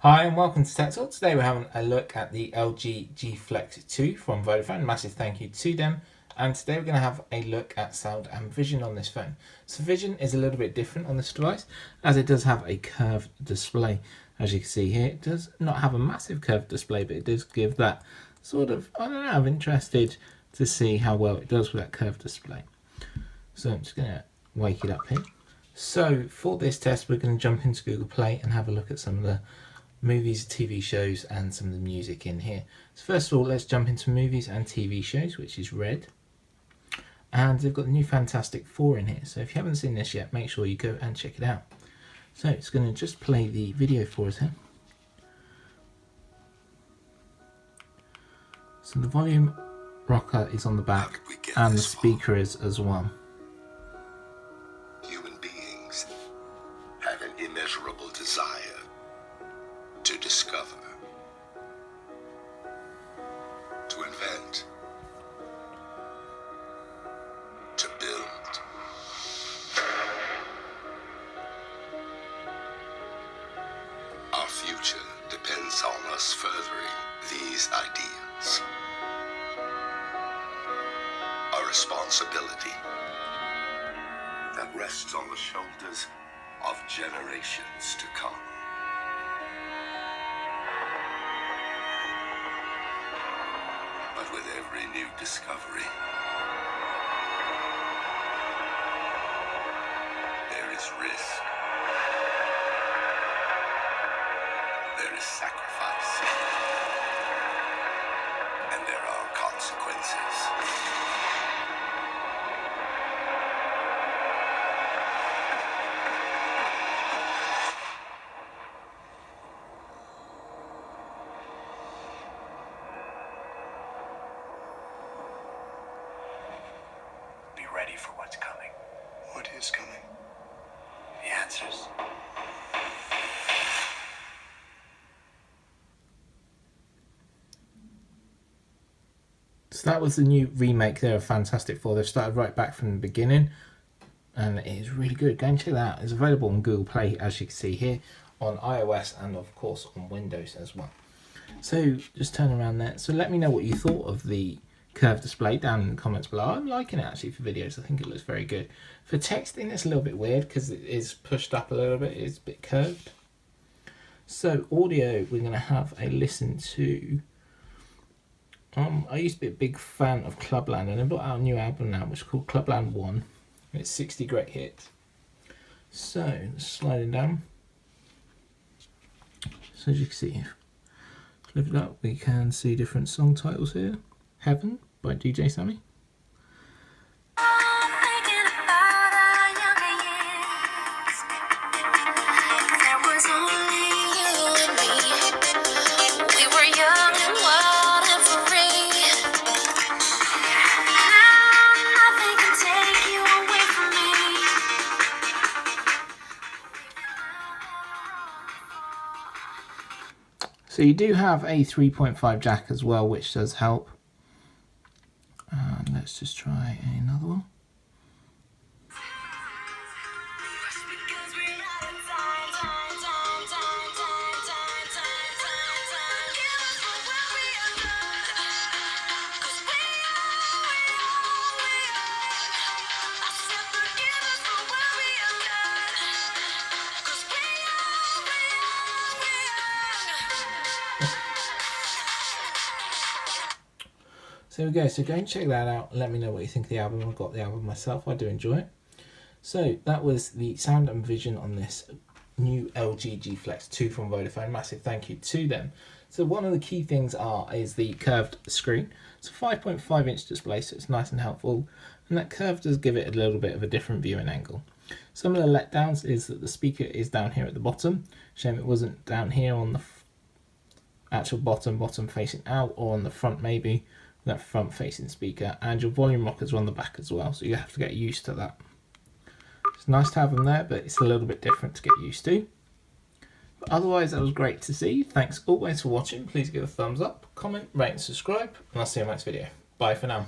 Hi and welcome to Tech Talk. Today we're having a look at the LG G Flex 2 from Vodafone. Massive thank you to them. And today we're going to have a look at sound and vision on this phone. So vision is a little bit different on this device as it does have a curved display. As you can see here, it does not have a massive curved display, but it does give that sort of, I don't know, I'm interested to see how well it does with that curved display. So I'm just going to wake it up here. So for this test, we're going to jump into Google Play and have a look at some of the movies, TV shows, and some of the music in here. So first of all, let's jump into movies and TV shows, which is red. And they've got the new Fantastic Four in here. So if you haven't seen this yet, make sure you go and check it out. So it's going to just play the video for us here. So the volume rocker is on the back and the speaker is as well. Human beings have an immeasurable desire to discover, to invent, to build. Our future depends on us furthering these ideas. A responsibility that rests on the shoulders of generations to come. But with every new discovery, there is risk. There is sacrifice. And there are consequences. Be ready for what's coming. What is coming? The answers. So that was the new remake there of Fantastic Four. They've started right back from the beginning and it is really good. Go and check that out. It's available on Google Play, as you can see here, on iOS and of course on Windows as well. So just turn around there. So let me know what you thought of the curved display down in the comments below. I'm liking it actually for videos. I think it looks very good. For texting it's a little bit weird because it is pushed up a little bit. It's a bit curved. So audio, we're going to have a listen to I used to be a big fan of Clubland, and they brought out a new album now which is called Clubland 1. It's 60 great hits. So sliding down. So as you can see, lift it up, we can see different song titles here. Heaven by DJ Sammy. So you do have a 3.5 jack as well, which does help. And let's just try another one. So there we go. So go and check that out. Let me know what you think of the album. I've got the album myself. I do enjoy it. So that was the sound and vision on this new LG G Flex 2 from Vodafone. Massive thank you to them. So one of the key things is the curved screen. It's a 5.5 inch display, so it's nice and helpful. And that curve does give it a little bit of a different viewing angle. Some of the letdowns is that the speaker is down here at the bottom. Shame it wasn't down here on the actual bottom facing out, or on the front maybe. That front facing speaker, and your volume rockers are on the back as well, so you have to get used to that. It's nice to have them there, but it's a little bit different to get used to. But otherwise, that was great to see. Thanks always for watching. Please give a thumbs up, comment, rate and subscribe, and I'll see you in the next video. Bye for now.